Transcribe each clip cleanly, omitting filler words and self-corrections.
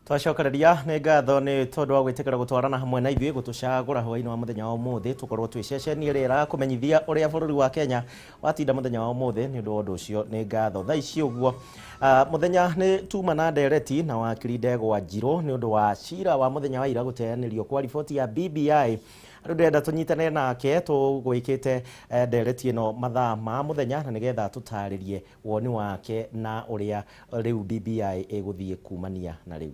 Twacokereria nĩ ngatho nĩ tondũ wa gwĩtĩkĩra gũtwarana hamwe na ithuĩ gũtũcagũra hwaĩ-inĩ wa mũthenya wa ũmũthĩ tũkorwo twĩ ceceni ĩrĩa ĩrakũmenyithia ũrĩa bũrũri wa Kenya watinda mũthenya wa ũmũthĩ. Nĩ ũndũ wa ũndũ ũcio nĩ ngatho thaa ici ũguo. Mũthenya nĩ tuma na ndereti na wakiri Ndegwa Njirũ nĩ ũndũ wa cira wa mũthenya wa ira gũteanĩrio kwa riboti ya BBI. Rĩu ndĩrenda tũnyitanĩre nake tũgwĩkĩte ndereti ĩno mathaa ma mũthenya na nĩgetha tũtarĩrie woni wake na ũrĩa rĩu BBI ĩgũthiĩ kumania na rĩu.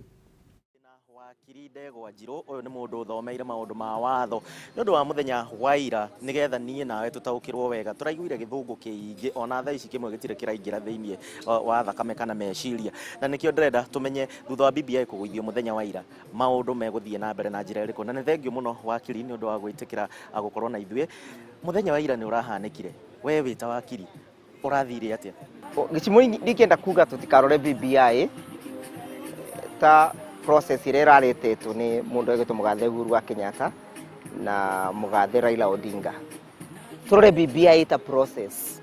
Wakiri Ndegwa Njirũ ũyũ nĩ mũndũ ũthomeire maũndũ ma watho nĩ ũndũ wa mũthenya wa ira nĩgetha niĩ nawe tũtaũkĩrwo wega. Tũraiguire gĩthũngũ kĩingĩ ona thaa ici kĩmwe gĩtirĩ kĩraingĩra thĩinĩ wa thakame kana meciria, na nĩkĩo ndĩrenda tũmenye thutha wa BBI kũgũithio mũthenya wa ira maũndũ megũthiĩ na mbere na njĩra ĩrĩkũ. Na nĩ thengiũ mũno wakiri nĩ ũndũ wa gwĩtĩkĩra gũkorwo na ithuĩ. Mũthenya wa ira nĩ ũrahanĩkire, we wĩ ta wakiri ũrathire atĩa? Gĩcimo ndingĩenda kuga tũtikarore BBI ta process ĩrĩa ĩraretetwo nĩ mũndũ wĩtagwo mũgathe Uhuru wa Kenyatta na mũgathe Raila Odinga. Tũrore BBI ta process,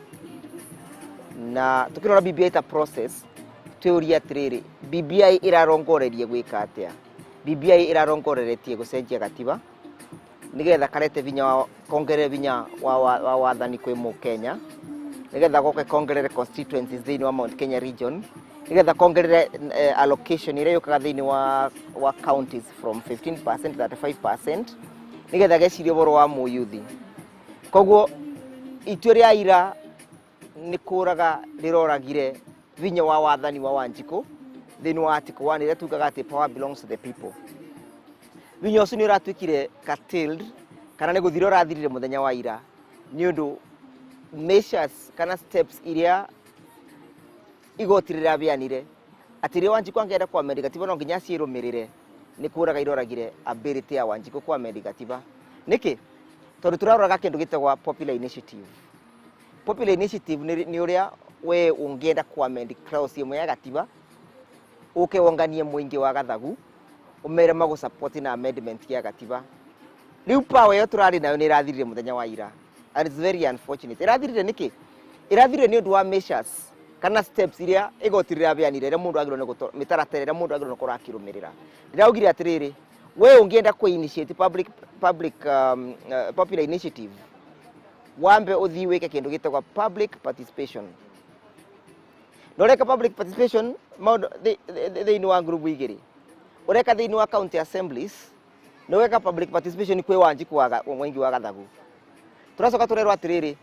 na tũkĩrora BBI ta process twĩũria atĩrĩrĩ, BBI ĩrarongoreria gwĩka atĩa? BBI ĩrarongoreretie gũcenjia gatiba nĩgetha karete vinya kongerere vinya wa wathani kwĩ Mũkenya, nĩgetha goke kongerere constituencies thĩinĩ wa Mount Kenya region, nĩgetha kongerere allocation ĩrĩa yũkaga thĩinĩ wa counties from 15% to 35%, nĩgetha gecirie ũhoro wa mũyuthi. Koguo itua rĩa ira nĩ kũraga rĩroragire vinya wa wathani wa Wanjikũ thĩinĩ wa article 1 ĩrĩa tugaga atĩ power belongs to the people. Vinya ũcio nĩ ũratuĩkire curtailed kana nĩ gũthira ũrathirire mũthenya wa ira nĩ ũndũ measures kana steps iria igoti rĩrabĩanire atĩ rĩrĩa Wanjikũ angĩenda kwamend gatiba no nginya ciĩrũmĩrĩre. Nĩ kũraga iroragire ability ya Wanjikũ kwamend gatiba. Nĩkĩ? Tondũ tũraroraga kĩndũ gĩtagwo popular initiative. Popular initiative nĩ ũrĩa we ũngĩenda kwamend clause ĩmwe ya gatiba ũke wonganie mũingĩ wa gathagu ũmere magũ support na amendment ya gatiba. Rĩu power ĩyo tũrarĩ nayo nĩ ĩrathirire mũthenya wa ira, and it's very unfortunate. Ĩrathirire nĩkĩ? Ĩrathirire nĩ ũndũ wa measures kana steps iria igoti rĩrabĩanire rĩa mũndũ agĩrĩirwo nĩ mĩtaratara ĩrĩa mũndũ agĩrĩirwo nĩ gũkorwo akĩrũmĩrĩra. Ndĩraugire atĩrĩrĩ, we ũngĩenda kũ-initiate popular initiative, wambe ũthiĩ wĩke kĩndũ gĩtagwo public participation. Na ũreka public participation thĩinĩ wa group igĩrĩ. Ũreka thĩinĩ wa county assemblies na ũgeka public participation kwĩ Wanjikũ mũingĩ wa gathagu. Tũracoka tũrerwo atĩrĩrĩ,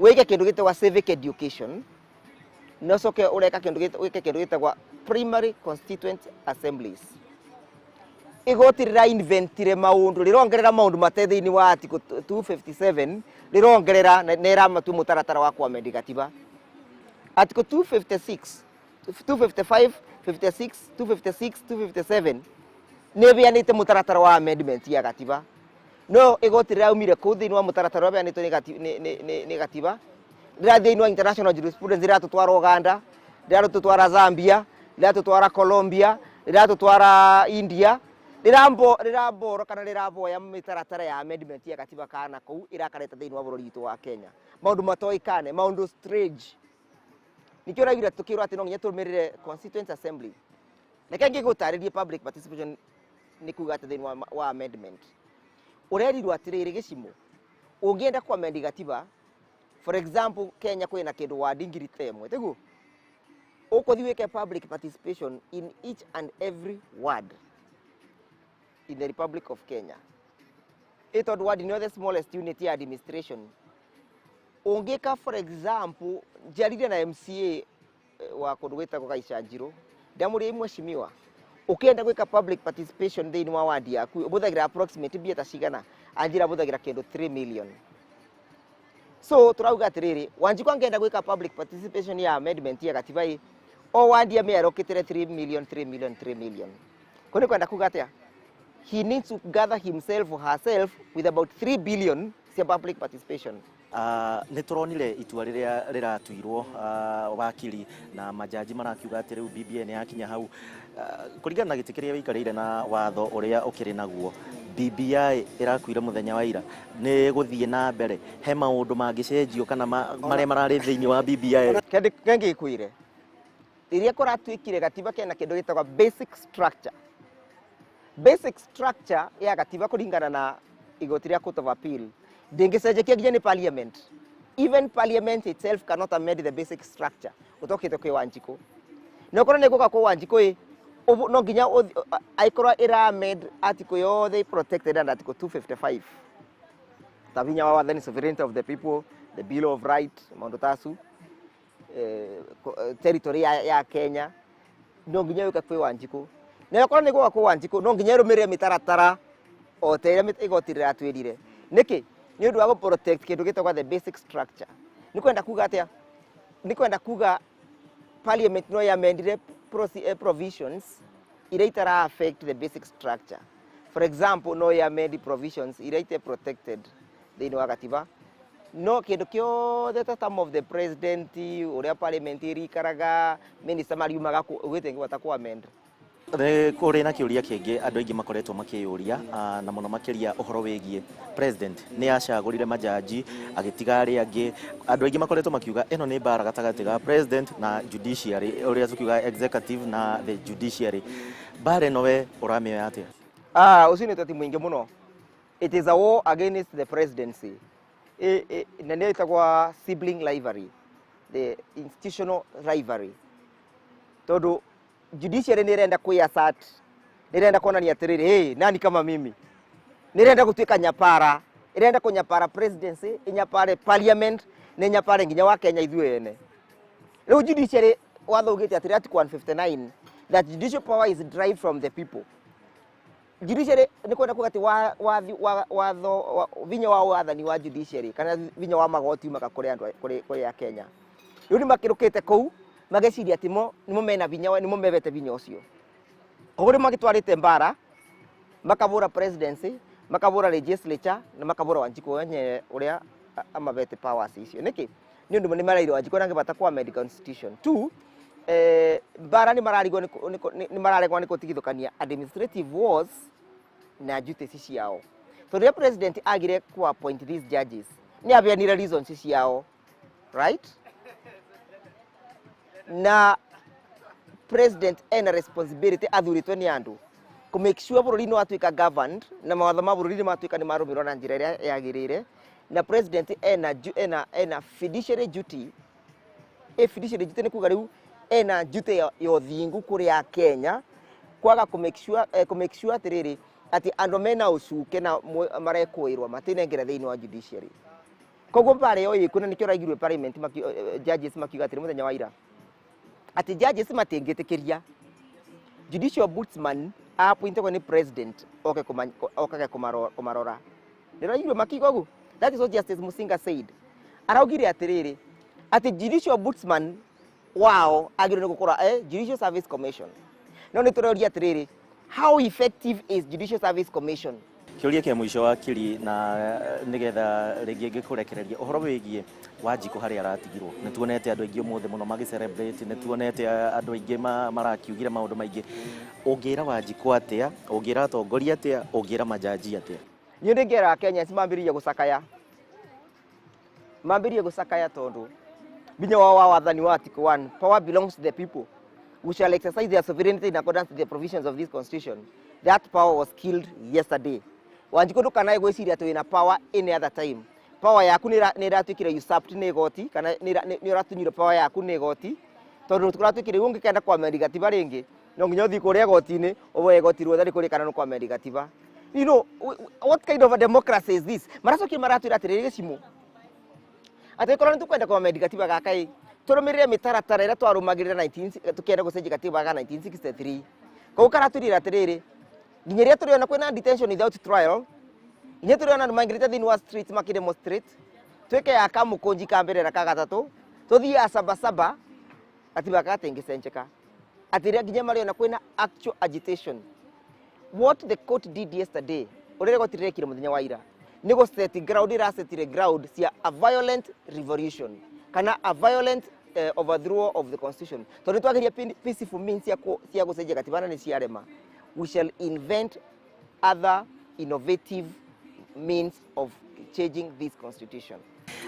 wĩke kĩndũ gĩtagwo civic education, no soke ũreka kĩndũ gĩtagwo primary constituent assemblies. Igoti rĩra-inventire maũndũ, rĩrongerera maũndũ mate thĩinĩ wa article 257, rĩrongerera na ĩramatua mũtaratara wa kwamend gatiba. Article 256, 255, 56, 256, 257 nĩ ĩbĩanĩte mũtaratara wa amendment ya gatiba. No igoti rĩraumire kũu thĩinĩ wa mũtaratara ũrĩa ũbĩanĩtwo nĩ gatiba, rĩrathiĩ thĩinĩ wa international jurisprudence, rĩratũtwara Uganda, rĩratũtwara Zambia, rĩratũtwara Colombia, rĩratũtwara India, rĩramboro kana rĩraboya mĩtaratara ya amendment ya gatiba kana kũu ĩrakareta thĩinĩ wa bũrũri witũ wa Kenya. Maũndũ matoĩkane, maũndũ strange. Nĩkĩo ũraigire tũkĩrwo atĩ no nginya tũrũmĩrĩre constituent assembly. Reke ngĩgũtarĩrie public participation nĩ kuga atĩ thĩinĩ wa amendment. Ũrerirwo atĩrĩrĩ gĩcimo, ũngĩenda kwamend gatiba, for example, Kenya kwĩna kĩndũ ward ngiri ta ĩmwe, tiguo? Ũkũthiĩ wĩke public participation in each and every ward in the Republic of Kenya. Tondũ ward nĩyo the smallest unit ya administration. Ũngĩka for example, njarire na MCA wa kũndũ gwĩtagwo Gaichanjirũ, ndamũria mheshimiwa, ũkĩenda gwĩka public participation thĩinĩ wa ward yaku ũbũthagĩra approximate mbia ta cigana? Anjĩra bũthagĩra kĩndũ 3 million. So turauga atĩrĩrĩ, Wanjikũ angĩenda gwĩka public participation ya amendment ya gatiba o ward amĩarokĩtĩre 3 million 3 million 3 million. Kũnĩ kwenda kuga atĩa? He needs to gather himself or herself with about 3 billion cia public participation. Nĩ tũronire itua rĩrĩa rĩratuirwo wakiri na majaji marakiuga atĩ rĩu BBI nĩ yakinya hau. Kũringana na gĩtĩ kĩrĩa wĩikarĩire na watho ũrĩa ũkĩrĩ naguo, BBI ĩrakuire mũthenya wa ira nĩ gũthiĩ na mbere, he maũndũ mangĩcenjio kana marĩa mararĩ thĩinĩ wa BBI? Kengĩ ikuire rĩrĩa kũratuĩkire gatiba kena kĩndũ gĩtagwo basic structure basic structure ya katiba kuringana na igoti ria Court of Appeal ndingicenjekia nginya ni parliament. Even parliament itself cannot amend the basic structure utokite kwi Wanjiku. No korwo niguka kwi Wanjiku no nginya aikorwa ira amend article yothe protected under article 255. Tavinya wa wathani, sovereignty of the people, the Bill of Rights, maundu tasu, territory ya Kenya. No nginya yuka kwi Wanjiku. Na korwo niguka kwi Wanjiku no nginya rumirire mitaratara o tere igoti riratwirire. Niki ni undu wa go protect kindu gitagwa the basic structure. Ni kwenda kuga atia? Ni kwenda kuga parliament no yamendire provisions iria itara affect the basic structure. For example, no yamendi provisions iria ite protected thini wa gatiba. No kindu kiothe ta term of the president uria parliament irikaraga minister mariumaga gwite ngwata ku amend. Kuri na kiuria kingi andu aingi makoretwo makiyuria na muno makiria uhoro wigie president ni acagurire majaji agitiga ari angi. Andu aingi makoretwo makiuga eno ni bara gatagati ga president na judiciary, uria tukiuga executive na the judiciary. Bare nowe uramioya atia? Ucio ni tati mwingi muno. It is a war against the presidency. Na ndio itagwa sibling rivalry, the institutional rivalry. Todo judiciary nirenda kuiasat, nirenda kuonania atiriri, hey, nani kama mimi? Nirenda gutwika nyapara, irenda kunyapara presidency, inyapare parliament, na inyapare nginya wa Kenya ithuĩ ene. Riu judiciary wathugite atiri article 159 that judicial power is derived from the people. Judiciary ni kwenda kugati watho vinya wa wathani wa judiciary kana vinya wa magoti maka kuri andu kuri ya Kenya. Riu ni makirukite kou mageciria timo nimo mena vinya nimo mebete vinya ucio. Oguri magitwarite mbara makabura presidency, makabura legislature na makabura Wanjiku wenye uria amabete powers icio. Niki ni undu ni marairo Wanjiku nange bata kwa amend constitution. Two, mbara ni mararegwa ni kutigithukania administrative wars na duties ciao. So the president agire ku appoint these judges. Ni abianire reasons ciao. Right? Na president ena responsibility athuritwe ni andu ku make sure bururi no atuika governed na mawatho ma bururi matuika ni marumirwo na njira iria yagirire. Na president ena fiduciary duty. Fiduciary duty ni kuga riu ena duty yo thingu kuri ya Kenya kwaga ku make sure atiriri ati andu mena ucuke na marekoirwa matinengera thiini wa judiciary. Koguo pare yo ikuna nikyo raigirwe parliament judges makiuga atiri muthenya wa ira ati judges matingitikiria judicial ombudsman appointwe ni president okage kumarora. Ndiraigirwe makiuga ugu. That is what Justice Musinga said. Araugire atiriri ati judicial ombudsman wow agirwe gukora Judicial Service Commission. No nituroria atiriri, how effective is Judicial Service Commission? Kiuria kia mwisho wa kiri na nigetha ringi ngikurekereria uhoro wigie Wanjiku hari aratigirwo. Nituonete andu aingi mothe muno magi celebrate, nituonete andu aingi marakiugire maundu maingi. Ungira Wanjiku atia, ungira atongoria atia, ungira majaji atia? Ni ndingera Kenya simambiririe gucakaya. Mambiririe gucakaya tondu binya wa wathani wa article 1, power belongs to the people. We shall exercise their sovereignty in accordance with the provisions of this constitution. That power was killed yesterday. Wanjiku ndukanae gwiciria ati wina power any other time. Power yaku ni ratwikire usurped ni igoti kana ni ratunyire power yaku ni igoti. Tondu turatwikire ungikenda kwa amend gatiba ringi no nginya uthi kuria igoti-ini uwe igoti ruothe rikuri kana no kwa amend gatiba. You know what kind of a democracy is this? Maracoki maratwira atiriri gicimu ati korwo nitukwenda kwa amend gatiba gakai turumirire mitaratara ira twarumagirira tukienda gucenjia gatiba ga 1963. Koguo karatwirira atiriri nginya ria turiona kwina detention without trial, nginya turiona andu mangirite thiini wa street makidemonstrate twike ya kamukunji ka mbere na ka gatatu tuthie asabasaba atiba katengicenjeka atiria nginya mariona kwina actual agitation. What the court did yesterday urire gotirekire muthenya wa ira ni go set ground irasetire ground cia a violent revolution kana a violent overthrow of the constitution. Tondu twageria peaceful means cia gucenjia gatiba na ni ciarema. We shall invent other innovative means of changing this constitution.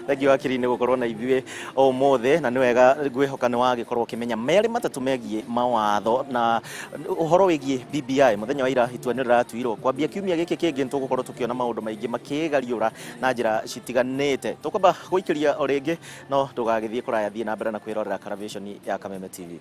thengio wakiri nĩ gũkorwo na ithuĩ ũmũthĩ, na nĩ wega ngwĩhoka nĩ wagĩkorwo ũkĩmenya merĩ matatũ megiĩ mawatho na ũhoro wĩgiĩ BBI. Mũthenya wa ira itua nĩ rĩratuirwo kwambia kiumia gĩkĩ kĩngĩ tũgũkorwo tũkĩona maũndũ maingĩ makĩgariũra na njĩra citiganĩte. Tũkwamba gũikĩria o rĩngĩ no ndũgagĩthiĩ kũraya, thiĩ na mbere na kwĩrorera Karavishoni ya Kameme TV.